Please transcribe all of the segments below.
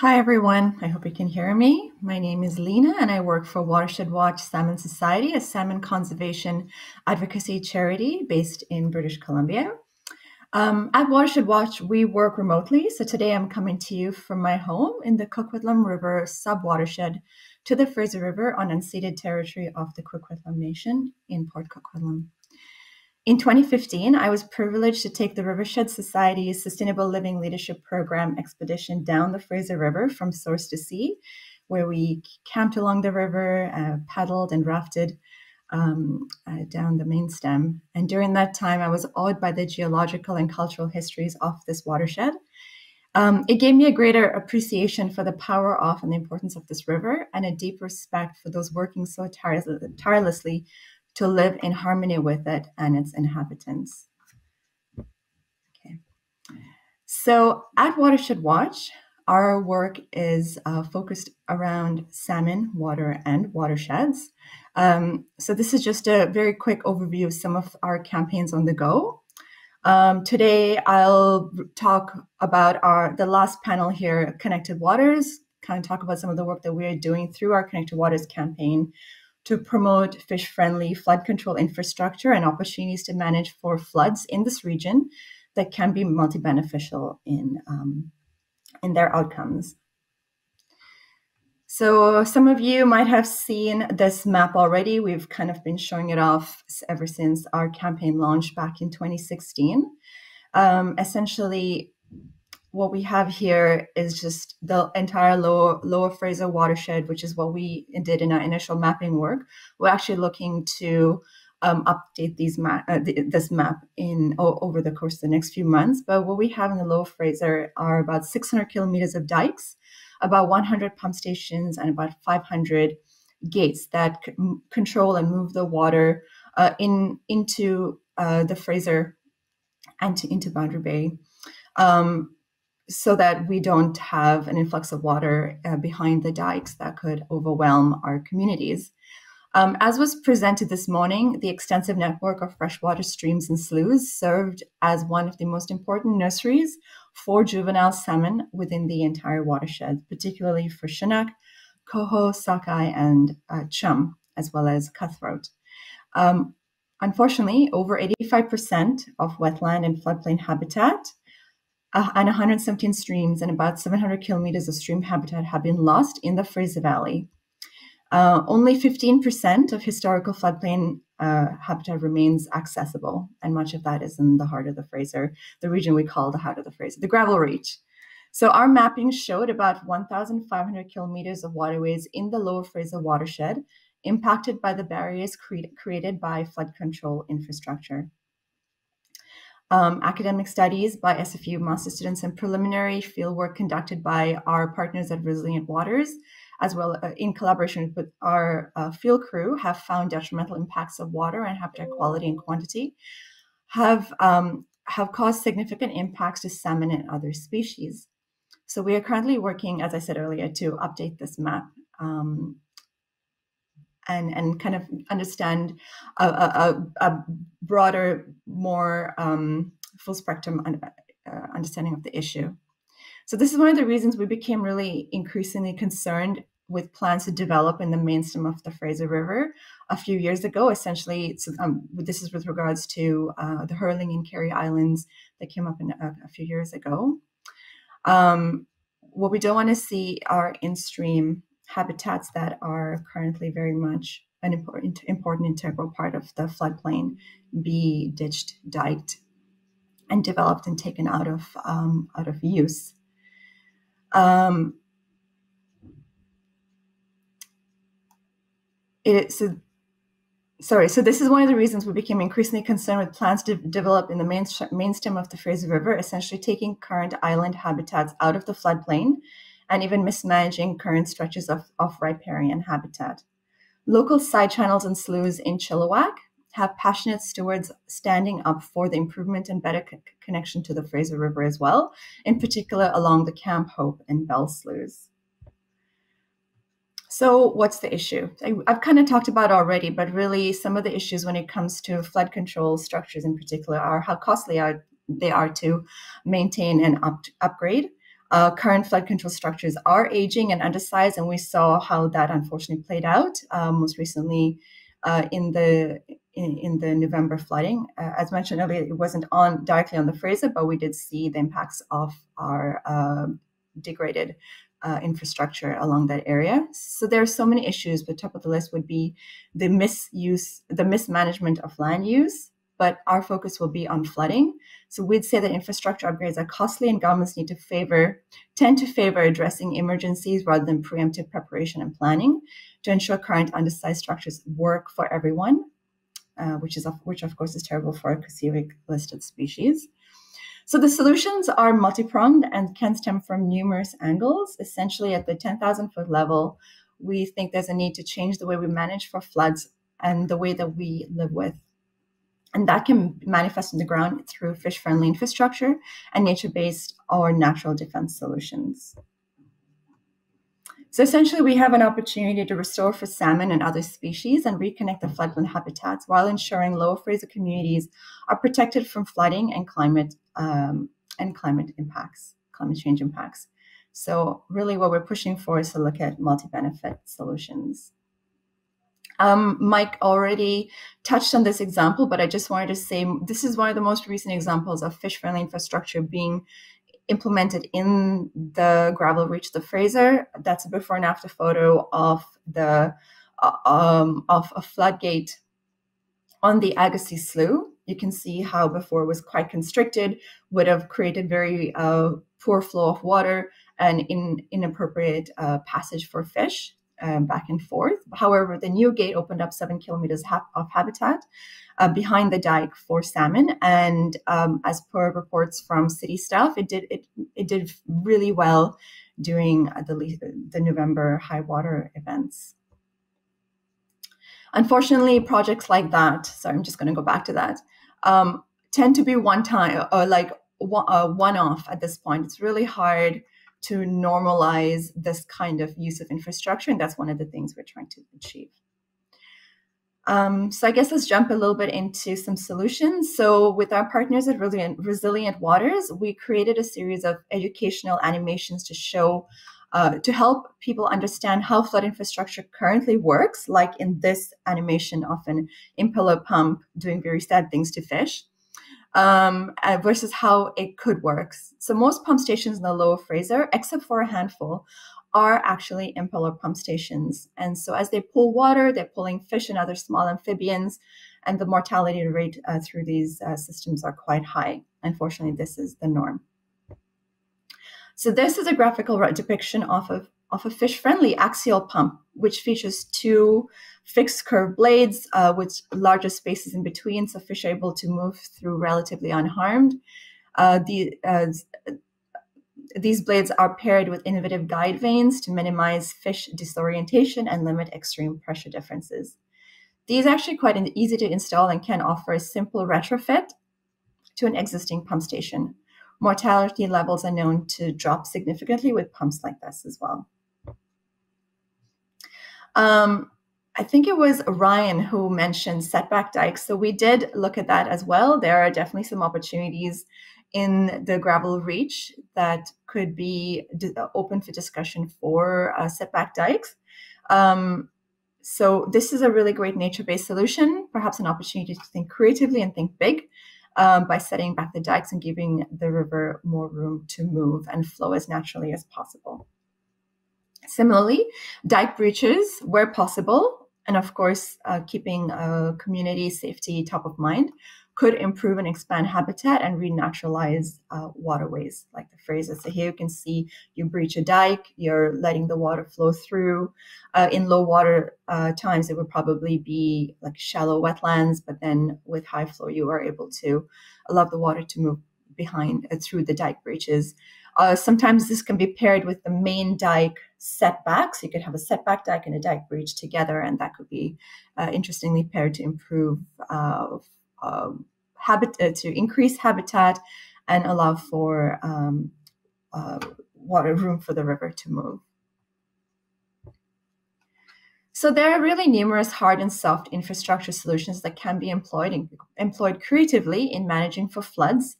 Hi, everyone. I hope you can hear me. My name is Lina, and I work for Watershed Watch Salmon Society, a salmon conservation advocacy charity based in British Columbia. At Watershed Watch, we work remotely. So today I'm coming to you from my home in the Coquitlam River sub-watershed to the Fraser River on unceded territory of the Coquitlam Nation in Port Coquitlam. In 2015, I was privileged to take the Watershed Society's Sustainable Living Leadership Program expedition down the Fraser River from source to sea, where we camped along the river, paddled and rafted down the main stem. And during that time, I was awed by the geological and cultural histories of this watershed. It gave me a greater appreciation for the power of and the importance of this river, and a deep respect for those working so tirelessly to live in harmony with it and its inhabitants. Okay. So at Watershed Watch, our work is focused around salmon, water, and watersheds. So this is just a very quick overview of some of our campaigns on the go. Today, I'll talk about the last panel here, Connected Waters, kind of talk about some of the work that we are doing through our Connected Waters campaign to promote fish-friendly flood control infrastructure and opportunities to manage for floods in this region that can be multi-beneficial in their outcomes. So some of you might have seen this map already. We've kind of been showing it off ever since our campaign launched back in 2016. Essentially, what we have here is just the entire Lower Fraser watershed, which is what we did in our initial mapping work. We're actually looking to update this map over the course of the next few months. But what we have in the Lower Fraser are about 600 kilometers of dikes, about 100 pump stations, and about 500 gates that control and move the water into the Fraser and into Boundary Bay. So that we don't have an influx of water behind the dikes that could overwhelm our communities. As was presented this morning, the extensive network of freshwater streams and sloughs served as one of the most important nurseries for juvenile salmon within the entire watershed, particularly for Chinook, coho, sockeye, and chum, as well as cutthroat. Unfortunately, over 85% of wetland and floodplain habitat and 117 streams and about 700 kilometers of stream habitat have been lost in the Fraser Valley. Only 15% of historical floodplain habitat remains accessible, and much of that is in the heart of the Fraser, the region we call the heart of the Fraser, the Gravel Reach. So our mapping showed about 1,500 kilometers of waterways in the Lower Fraser watershed impacted by the barriers created by flood control infrastructure. Academic studies by SFU master students and preliminary fieldwork conducted by our partners at Resilient Waters, as well in collaboration with our field crew, have found detrimental impacts of water and habitat quality and quantity, have caused significant impacts to salmon and other species. So we are currently working, as I said earlier, to update this map and kind of understand a broader, more full spectrum understanding of the issue. So this is one of the reasons we became really increasingly concerned with plans to develop in the mainstem of the Fraser River a few years ago. Essentially, this is with regards to the Hurling and Carey Islands that came up a few years ago. What we don't want to see are in-stream habitats that are currently very much an important integral part of the floodplain be ditched, diked, and developed and taken out of use. So this is one of the reasons we became increasingly concerned with plans to develop in the mainstem of the Fraser River, essentially taking current island habitats out of the floodplain and even mismanaging current stretches of riparian habitat. Local side channels and sloughs in Chilliwack have passionate stewards standing up for the improvement and better connection to the Fraser River as well, in particular along the Camp Hope and Bell sloughs. So what's the issue? I've kind of talked about already, but really some of the issues when it comes to flood control structures in particular are how costly they are to maintain and upgrade. Current flood control structures are aging and undersized, and we saw how that unfortunately played out most recently in the November flooding. As mentioned earlier, it wasn't directly on the Fraser, but we did see the impacts of our degraded infrastructure along that area. So there are so many issues, but top of the list would be the mismanagement of land use, but our focus will be on flooding. So we'd say that infrastructure upgrades are costly and governments tend to favor addressing emergencies rather than preemptive preparation and planning to ensure current undersized structures work for everyone, which of course is terrible for a CACIIWC listed species. So the solutions are multi-pronged and can stem from numerous angles. Essentially, at the 10,000 foot level, we think there's a need to change the way we manage for floods and the way that we live with. And that can manifest on the ground through fish-friendly infrastructure and nature-based or natural defense solutions. So essentially, we have an opportunity to restore for salmon and other species and reconnect the floodplain habitats while ensuring Lower Fraser communities are protected from flooding and climate change impacts. So really what we're pushing for is to look at multi-benefit solutions. Mike already touched on this example, but I just wanted to say this is one of the most recent examples of fish-friendly infrastructure being implemented in the gravel reach of the Fraser. That's a before and after photo of of a floodgate on the Agassiz Slough. You can see how before it was quite constricted, would have created very poor flow of water and inappropriate passage for fish back and forth. However, the new gate opened up 7 kilometers of habitat behind the dike for salmon, and as per reports from city staff, it did really well during the November high water events. Unfortunately, projects like that, so I'm just going to go back to that, tend to be one-time or like one-off at this point. It's really hard to normalize this kind of use of infrastructure, and that's one of the things we're trying to achieve. So I guess let's jump a little bit into some solutions. So with our partners at Resilient Waters, we created a series of educational animations to show to help people understand how flood infrastructure currently works, like in this animation of an impeller pump doing very sad things to fish, versus how it could work. So most pump stations in the Lower Fraser, except for a handful, are actually impeller pump stations. And so as they pull water, they're pulling fish and other small amphibians, and the mortality rate through these systems are quite high. Unfortunately, this is the norm. So this is a graphical depiction of a fish-friendly axial pump, which features 2 fixed curved blades with larger spaces in between, so fish are able to move through relatively unharmed. These blades are paired with innovative guide vanes to minimize fish disorientation and limit extreme pressure differences. These are actually quite easy to install and can offer a simple retrofit to an existing pump station. Mortality levels are known to drop significantly with pumps like this as well. I think it was Ryan who mentioned setback dikes. So we did look at that as well. There are definitely some opportunities in the gravel reach that could be open for discussion for setback dikes. So this is a really great nature-based solution, perhaps an opportunity to think creatively and think big by setting back the dikes and giving the river more room to move and flow as naturally as possible. Similarly, dike breaches where possible, and of course, keeping community safety top of mind, could improve and expand habitat and renaturalize waterways like the Fraser. So here you can see you breach a dike, you're letting the water flow through. In low water times, it would probably be like shallow wetlands, but then with high flow, you are able to allow the water to move through the dike breaches. Sometimes this can be paired with the main dike setback. So you could have a setback dike and a dike breach together, and that could be interestingly paired to improve to increase habitat and allow for water room for the river to move. So there are really numerous hard and soft infrastructure solutions that can be employed creatively in managing for floods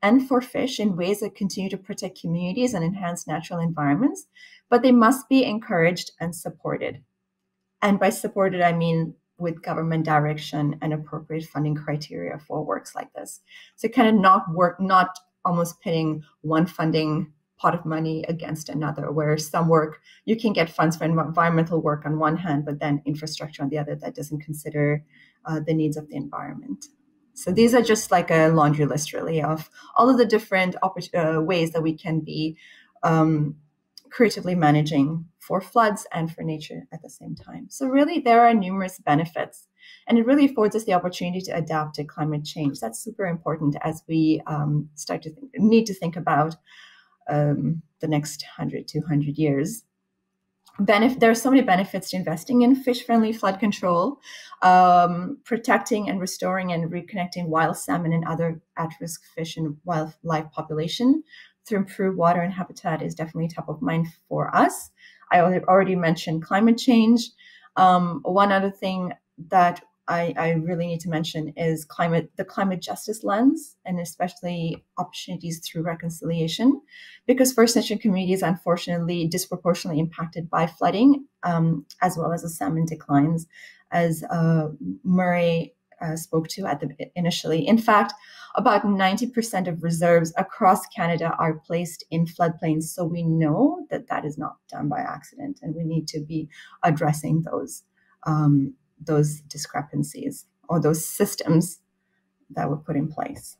and for fish in ways that continue to protect communities and enhance natural environments, but they must be encouraged and supported. And by supported, I mean with government direction and appropriate funding criteria for works like this. So kind of not almost pitting one funding pot of money against another, where some work, you can get funds for environmental work on one hand, but then infrastructure on the other that doesn't consider the needs of the environment. So these are just like a laundry list, really, of all of the different ways that we can be creatively managing for floods and for nature at the same time. So really, there are numerous benefits, and it really affords us the opportunity to adapt to climate change. That's super important as we need to think about the next 100, 200 years. There are so many benefits to investing in fish-friendly flood control, protecting and restoring and reconnecting wild salmon and other at-risk fish and wildlife population through improved water and habitat is definitely top of mind for us. I already mentioned climate change. One other thing that I really need to mention is the climate justice lens, and especially opportunities through reconciliation, because First Nation communities are unfortunately disproportionately impacted by flooding, as well as the salmon declines, as Murray spoke to initially. In fact, about 90% of reserves across Canada are placed in floodplains, so we know that that is not done by accident, and we need to be addressing those discrepancies or those systems that were put in place.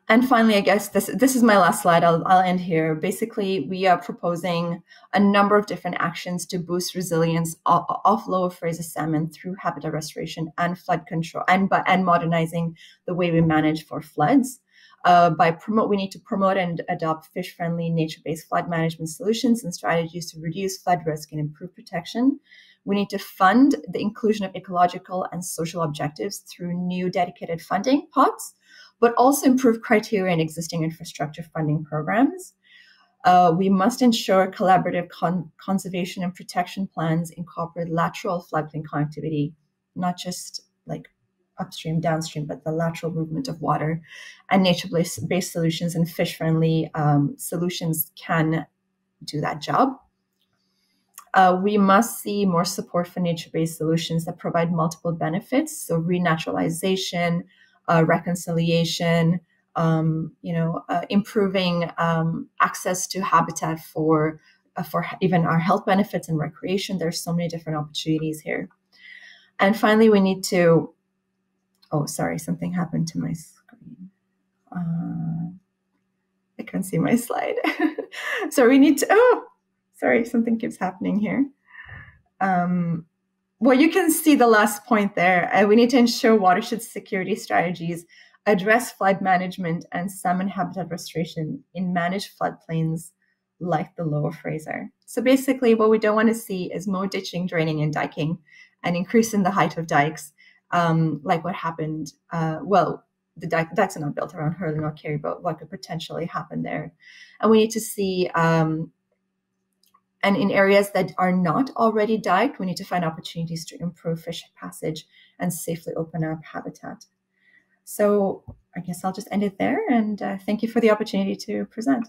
And finally, I guess this is my last slide. I'll end here. Basically, we are proposing a number of different actions to boost resilience of Lower Fraser salmon through habitat restoration and flood control, and modernizing the way we manage for floods. We need to promote and adopt fish-friendly, nature-based flood management solutions and strategies to reduce flood risk and improve protection. We need to fund the inclusion of ecological and social objectives through new dedicated funding pots, but also improve criteria in existing infrastructure funding programs. We must ensure collaborative conservation and protection plans incorporate lateral floodplain connectivity, not just like upstream, downstream, but the lateral movement of water, and nature-based solutions and fish-friendly solutions can do that job. We must see more support for nature-based solutions that provide multiple benefits, so renaturalization, reconciliation, improving access to habitat for even our health benefits and recreation. There's so many different opportunities here. And finally, we need to, something happened to my screen. I can't see my slide. So we need to, something keeps happening here. Well, you can see the last point there. We need to ensure watershed security strategies address flood management and salmon habitat restoration in managed floodplains like the Lower Fraser. So basically, what we don't want to see is more ditching, draining, and diking, and increasing the height of dikes, like what happened. The dikes are not built around Hurling or Kerry, but what could potentially happen there. And we need to see, and in areas that are not already diked, we need to find opportunities to improve fish passage and safely open up habitat. So I guess I'll just end it there, and thank you for the opportunity to present.